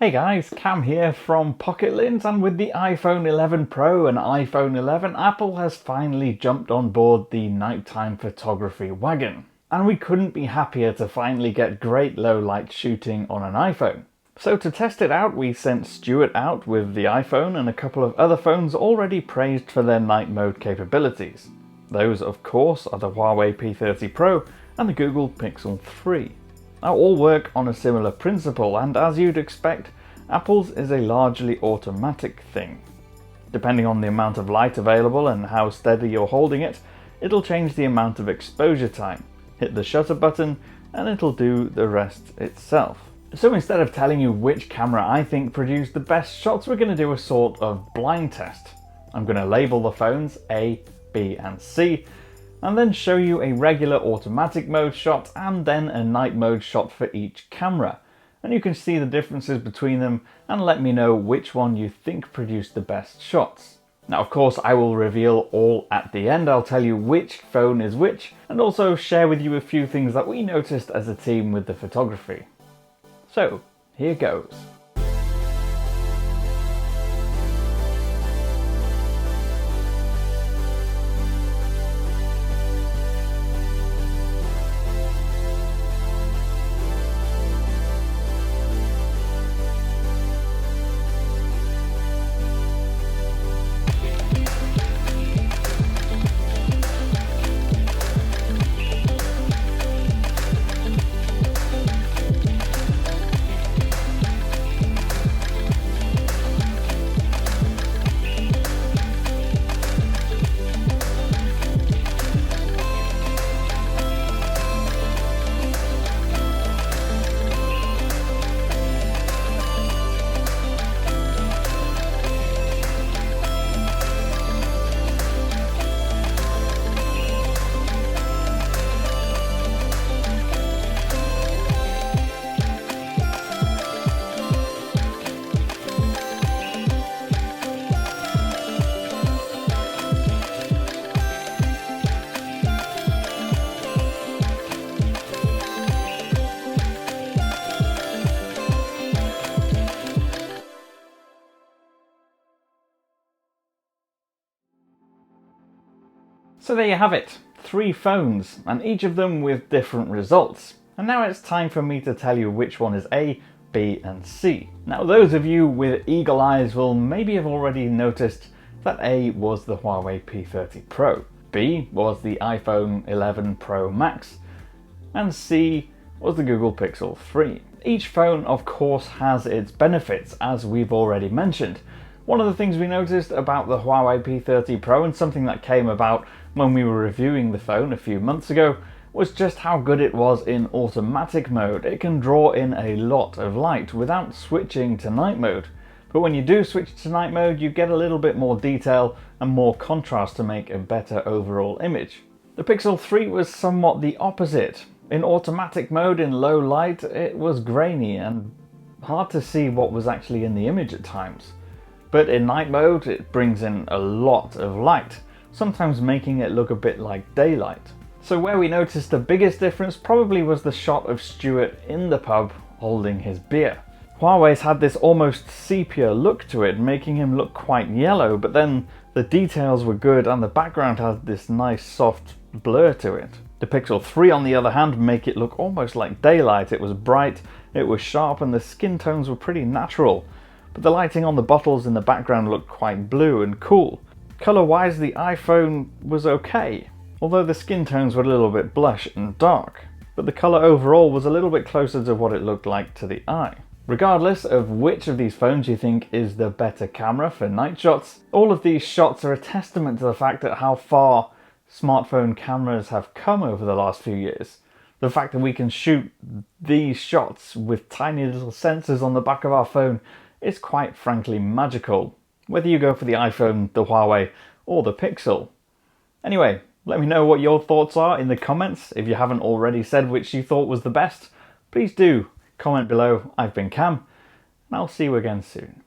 Hey guys, Cam here from Pocket-lint, and with the iPhone 11 Pro and iPhone 11, Apple has finally jumped on board the nighttime photography wagon. And we couldn't be happier to finally get great low light shooting on an iPhone. So to test it out, we sent Stuart out with the iPhone and a couple of other phones already praised for their night mode capabilities. Those, of course, are the Huawei P30 Pro and the Google Pixel 3. Now, all work on a similar principle, and as you'd expect, Apple's is a largely automatic thing. Depending on the amount of light available and how steady you're holding it, it'll change the amount of exposure time. Hit the shutter button and it'll do the rest itself. So instead of telling you which camera I think produced the best shots, we're going to do a sort of blind test. I'm going to label the phones A, B and C, and then show you a regular automatic mode shot and then a night mode shot for each camera. And you can see the differences between them and let me know which one you think produced the best shots. Now, of course, I will reveal all at the end. I'll tell you which phone is which and also share with you a few things that we noticed as a team with the photography. So, here goes. So there you have it, 3 phones, and each of them with different results. And now it's time for me to tell you which one is A, B and C. Now those of you with eagle eyes will maybe have already noticed that A was the Huawei P30 Pro, B was the iPhone 11 Pro Max, and C was the Google Pixel 3. Each phone of course has its benefits, as we've already mentioned. One of the things we noticed about the Huawei P30 Pro, and something that came about when we were reviewing the phone a few months ago, was just how good it was in automatic mode. It can draw in a lot of light without switching to night mode. But when you do switch to night mode, you get a little bit more detail and more contrast to make a better overall image. The Pixel 3 was somewhat the opposite. In automatic mode in low light, it was grainy and hard to see what was actually in the image at times. But in night mode, it brings in a lot of light, sometimes making it look a bit like daylight. So where we noticed the biggest difference probably was the shot of Stuart in the pub holding his beer. Huawei's had this almost sepia look to it, making him look quite yellow, but then the details were good and the background had this nice soft blur to it. The Pixel 3 on the other hand make it look almost like daylight. It was bright, it was sharp, and the skin tones were pretty natural. But the lighting on the bottles in the background looked quite blue and cool. Colour-wise, the iPhone was okay, although the skin tones were a little bit blush and dark. But the colour overall was a little bit closer to what it looked like to the eye. Regardless of which of these phones you think is the better camera for night shots, all of these shots are a testament to the fact that how far smartphone cameras have come over the last few years. The fact that we can shoot these shots with tiny little sensors on the back of our phone is quite frankly magical, whether you go for the iPhone, the Huawei or the Pixel. Anyway, let me know what your thoughts are in the comments. If you haven't already said which you thought was the best, please do comment below. I've been Cam, and I'll see you again soon.